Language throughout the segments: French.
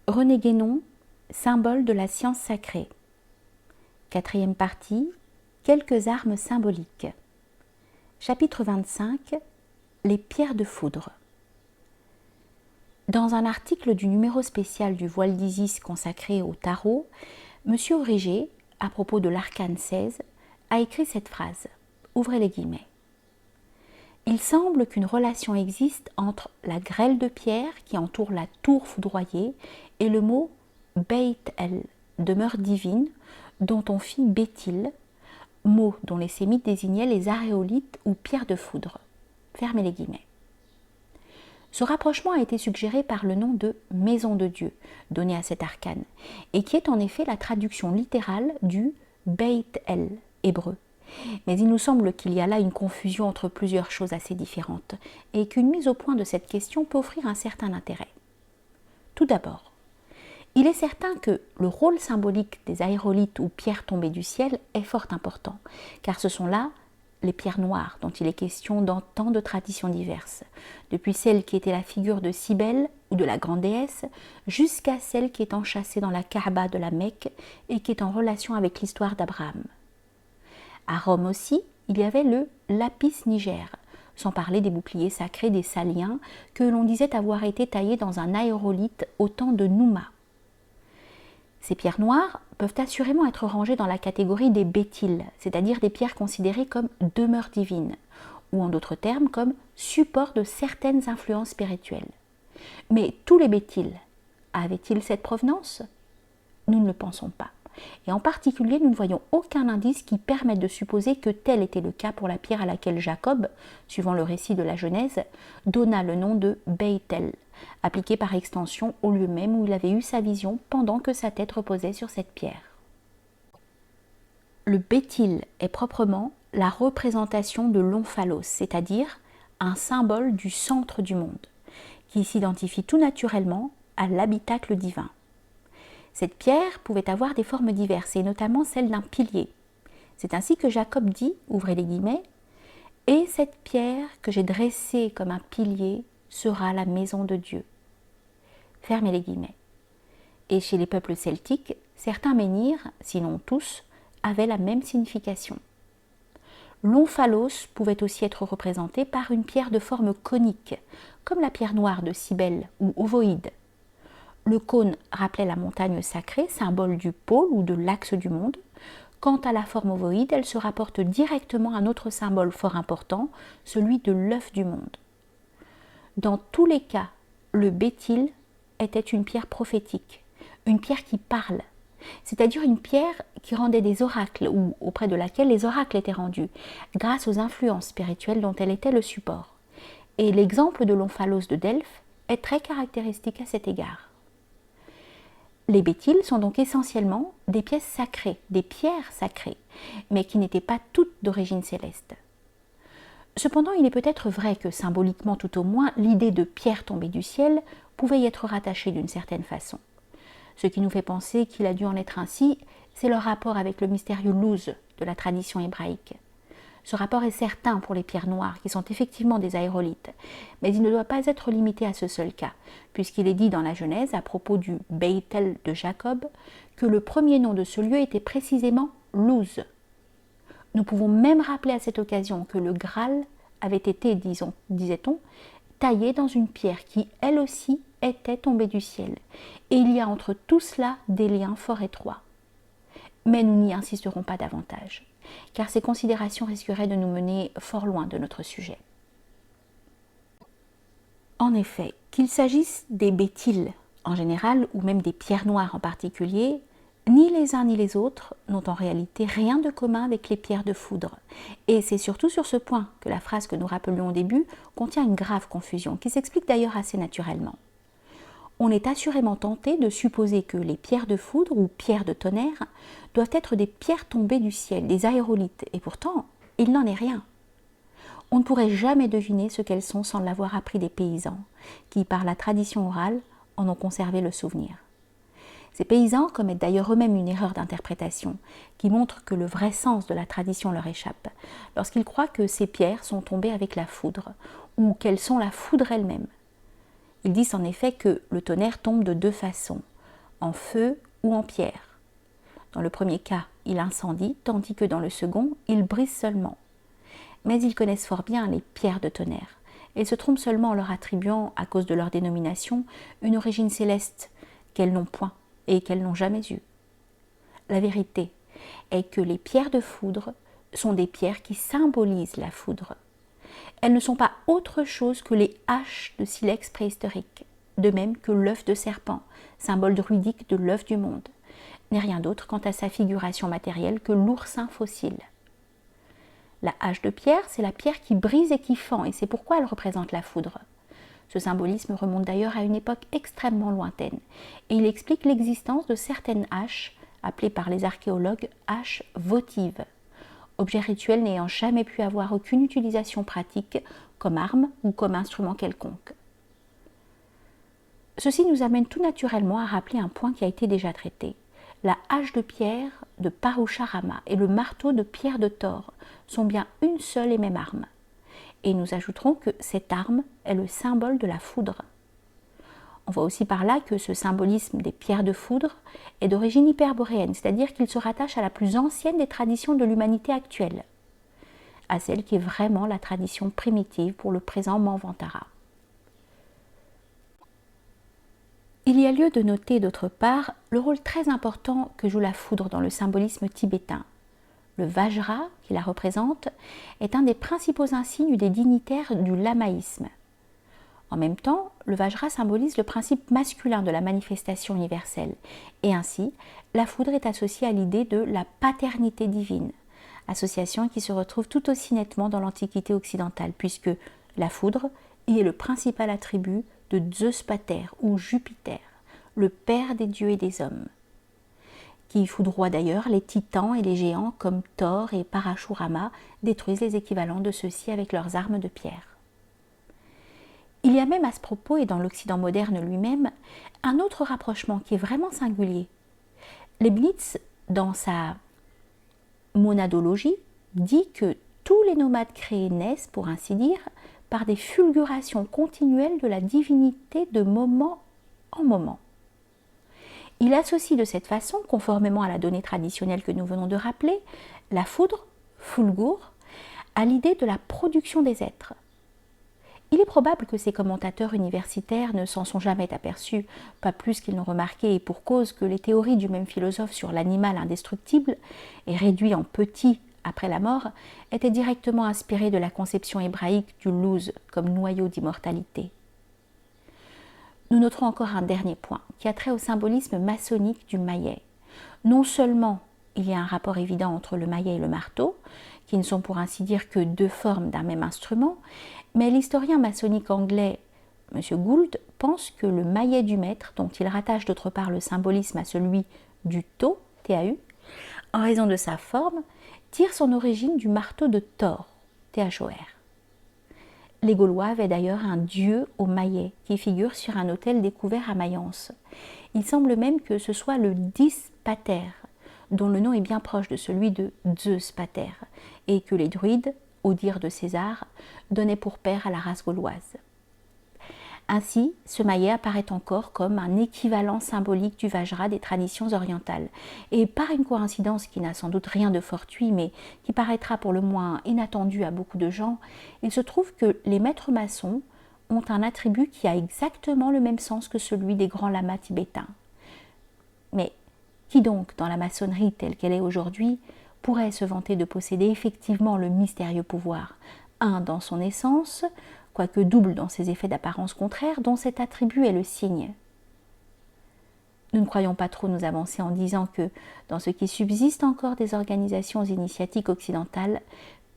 René Guénon, symbole de la science sacrée. Quatrième partie, quelques armes symboliques. Chapitre 25, les pierres de foudre. Dans un article du numéro spécial du Voile d'Isis consacré au tarot, M. Origet, à propos de l'arcane 16, a écrit cette phrase, ouvrez les guillemets. Il semble qu'une relation existe entre la grêle de pierre qui entoure la tour foudroyée et le mot Beit El, demeure divine, dont on fit Béthil, mot dont les sémites désignaient les aréolites ou pierres de foudre. Fermez les guillemets. Ce rapprochement a été suggéré par le nom de Maison de Dieu, donné à cet arcane, et qui est en effet la traduction littérale du Beit El, hébreu. Mais il nous semble qu'il y a là une confusion entre plusieurs choses assez différentes, et qu'une mise au point de cette question peut offrir un certain intérêt. Tout d'abord, il est certain que le rôle symbolique des aérolites ou pierres tombées du ciel est fort important, car ce sont là les pierres noires dont il est question dans tant de traditions diverses, depuis celle qui était la figure de Cybèle ou de la grande déesse, jusqu'à celle qui est enchâssée dans la Kaaba de la Mecque et qui est en relation avec l'histoire d'Abraham. À Rome aussi, il y avait le lapis niger, sans parler des boucliers sacrés des Saliens que l'on disait avoir été taillés dans un aérolite au temps de Nouma. Ces pierres noires peuvent assurément être rangées dans la catégorie des béthils, c'est-à-dire des pierres considérées comme demeures divines, ou en d'autres termes comme support de certaines influences spirituelles. Mais tous les béthils avaient-ils cette provenance ? Nous ne le pensons pas. Et en particulier, nous ne voyons aucun indice qui permette de supposer que tel était le cas pour la pierre à laquelle Jacob, suivant le récit de la Genèse, donna le nom de Beit-El, appliqué par extension au lieu même où il avait eu sa vision pendant que sa tête reposait sur cette pierre. Le Béthil est proprement la représentation de l'omphalos, c'est-à-dire un symbole du centre du monde, qui s'identifie tout naturellement à l'habitacle divin. Cette pierre pouvait avoir des formes diverses, et notamment celle d'un pilier. C'est ainsi que Jacob dit, ouvrez les guillemets, « Et cette pierre que j'ai dressée comme un pilier sera la maison de Dieu. » Fermez les guillemets. Et chez les peuples celtiques, certains menhirs, sinon tous, avaient la même signification. L'omphalos pouvait aussi être représenté par une pierre de forme conique, comme la pierre noire de Cybèle ou ovoïde. Le cône rappelait la montagne sacrée, symbole du pôle ou de l'axe du monde. Quant à la forme ovoïde, elle se rapporte directement à un autre symbole fort important, celui de l'œuf du monde. Dans tous les cas, le béthil était une pierre prophétique, une pierre qui parle, c'est-à-dire une pierre qui rendait des oracles ou auprès de laquelle les oracles étaient rendus, grâce aux influences spirituelles dont elle était le support. Et l'exemple de l'omphalos de Delphes est très caractéristique à cet égard. Les béthils sont donc essentiellement des pièces sacrées, des pierres sacrées, mais qui n'étaient pas toutes d'origine céleste. Cependant, il est peut-être vrai que symboliquement tout au moins, l'idée de pierre tombée du ciel pouvait y être rattachée d'une certaine façon. Ce qui nous fait penser qu'il a dû en être ainsi, c'est leur rapport avec le mystérieux Luz de la tradition hébraïque. Ce rapport est certain pour les pierres noires, qui sont effectivement des aérolites, mais il ne doit pas être limité à ce seul cas, puisqu'il est dit dans la Genèse, à propos du Beit-El de Jacob, que le premier nom de ce lieu était précisément Luz. Nous pouvons même rappeler à cette occasion que le Graal avait été, disait-on, taillé dans une pierre qui, elle aussi, était tombée du ciel. Et il y a entre tout cela des liens fort étroits. Mais nous n'y insisterons pas davantage, car ces considérations risqueraient de nous mener fort loin de notre sujet. En effet, qu'il s'agisse des béthils en général, ou même des pierres noires en particulier, ni les uns ni les autres n'ont en réalité rien de commun avec les pierres de foudre. Et c'est surtout sur ce point que la phrase que nous rappelions au début contient une grave confusion, qui s'explique d'ailleurs assez naturellement. On est assurément tenté de supposer que les pierres de foudre ou pierres de tonnerre doivent être des pierres tombées du ciel, des aérolites, et pourtant, il n'en est rien. On ne pourrait jamais deviner ce qu'elles sont sans l'avoir appris des paysans, qui, par la tradition orale, en ont conservé le souvenir. Ces paysans commettent d'ailleurs eux-mêmes une erreur d'interprétation, qui montre que le vrai sens de la tradition leur échappe, lorsqu'ils croient que ces pierres sont tombées avec la foudre, ou qu'elles sont la foudre elle-même. Ils disent en effet que le tonnerre tombe de deux façons, en feu ou en pierre. Dans le premier cas, il incendie, tandis que dans le second, il brise seulement. Mais ils connaissent fort bien les pierres de tonnerre, et se trompent seulement en leur attribuant, à cause de leur dénomination, une origine céleste qu'elles n'ont point et qu'elles n'ont jamais eue. La vérité est que les pierres de foudre sont des pierres qui symbolisent la foudre. Elles ne sont pas autre chose que les haches de silex préhistorique, de même que l'œuf de serpent, symbole druidique de l'œuf du monde, n'est rien d'autre quant à sa figuration matérielle que l'oursin fossile. La hache de pierre, c'est la pierre qui brise et qui fend, et c'est pourquoi elle représente la foudre. Ce symbolisme remonte d'ailleurs à une époque extrêmement lointaine, et il explique l'existence de certaines haches, appelées par les archéologues haches votives, objet rituel n'ayant jamais pu avoir aucune utilisation pratique comme arme ou comme instrument quelconque. Ceci nous amène tout naturellement à rappeler un point qui a été déjà traité. La hache de pierre de Parusharama et le marteau de pierre de Thor sont bien une seule et même arme. Et nous ajouterons que cette arme est le symbole de la foudre. On voit aussi par là que ce symbolisme des pierres de foudre est d'origine hyperboréenne, c'est-à-dire qu'il se rattache à la plus ancienne des traditions de l'humanité actuelle, à celle qui est vraiment la tradition primitive pour le présent Manvantara. Il y a lieu de noter d'autre part le rôle très important que joue la foudre dans le symbolisme tibétain. Le Vajra, qui la représente, est un des principaux insignes des dignitaires du lamaïsme. En même temps, le Vajra symbolise le principe masculin de la manifestation universelle, et ainsi, la foudre est associée à l'idée de la paternité divine, association qui se retrouve tout aussi nettement dans l'Antiquité occidentale, puisque la foudre y est le principal attribut de Zeus Pater ou Jupiter, le père des dieux et des hommes, qui foudroie d'ailleurs les titans et les géants comme Thor et Parashurama détruisent les équivalents de ceux-ci avec leurs armes de pierre. Il y a même à ce propos, et dans l'Occident moderne lui-même, un autre rapprochement qui est vraiment singulier. Leibniz, dans sa monadologie, dit que tous les nomades créés naissent, pour ainsi dire, par des fulgurations continuelles de la divinité de moment en moment. Il associe de cette façon, conformément à la donnée traditionnelle que nous venons de rappeler, la foudre, fulgur, à l'idée de la production des êtres. Il est probable que ces commentateurs universitaires ne s'en sont jamais aperçus, pas plus qu'ils n'ont remarqué, et pour cause, que les théories du même philosophe sur l'animal indestructible et réduit en petit après la mort étaient directement inspirées de la conception hébraïque du luz comme noyau d'immortalité. Nous noterons encore un dernier point qui a trait au symbolisme maçonnique du maillet. Non seulement il y a un rapport évident entre le maillet et le marteau, qui ne sont pour ainsi dire que deux formes d'un même instrument, mais l'historien maçonnique anglais M. Gould pense que le maillet du maître, dont il rattache d'autre part le symbolisme à celui du tau, TAU, en raison de sa forme, tire son origine du marteau de Thor, THOR. Les Gaulois avaient d'ailleurs un dieu au maillet qui figure sur un autel découvert à Mayence. Il semble même que ce soit le Dis Pater, dont le nom est bien proche de celui de Zeus Pater, et que les druides, au dire de César, donnaient pour père à la race gauloise. Ainsi, ce maillet apparaît encore comme un équivalent symbolique du Vajra des traditions orientales, et par une coïncidence qui n'a sans doute rien de fortuit, mais qui paraîtra pour le moins inattendue à beaucoup de gens, il se trouve que les maîtres maçons ont un attribut qui a exactement le même sens que celui des grands lamas tibétains. Mais qui donc, dans la maçonnerie telle qu'elle est aujourd'hui, pourrait se vanter de posséder effectivement le mystérieux pouvoir, un dans son essence, quoique double dans ses effets d'apparence contraire, dont cet attribut est le signe. Nous ne croyons pas trop nous avancer en disant que, dans ce qui subsiste encore des organisations initiatiques occidentales,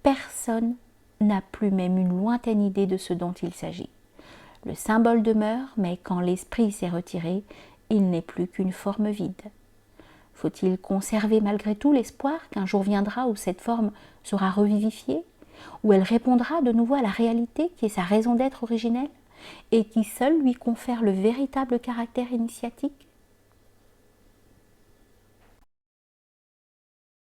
personne n'a plus même une lointaine idée de ce dont il s'agit. Le symbole demeure, mais quand l'esprit s'est retiré, il n'est plus qu'une forme vide. Faut-il conserver malgré tout l'espoir qu'un jour viendra où cette forme sera revivifiée, où elle répondra de nouveau à la réalité qui est sa raison d'être originelle et qui seule lui confère le véritable caractère initiatique?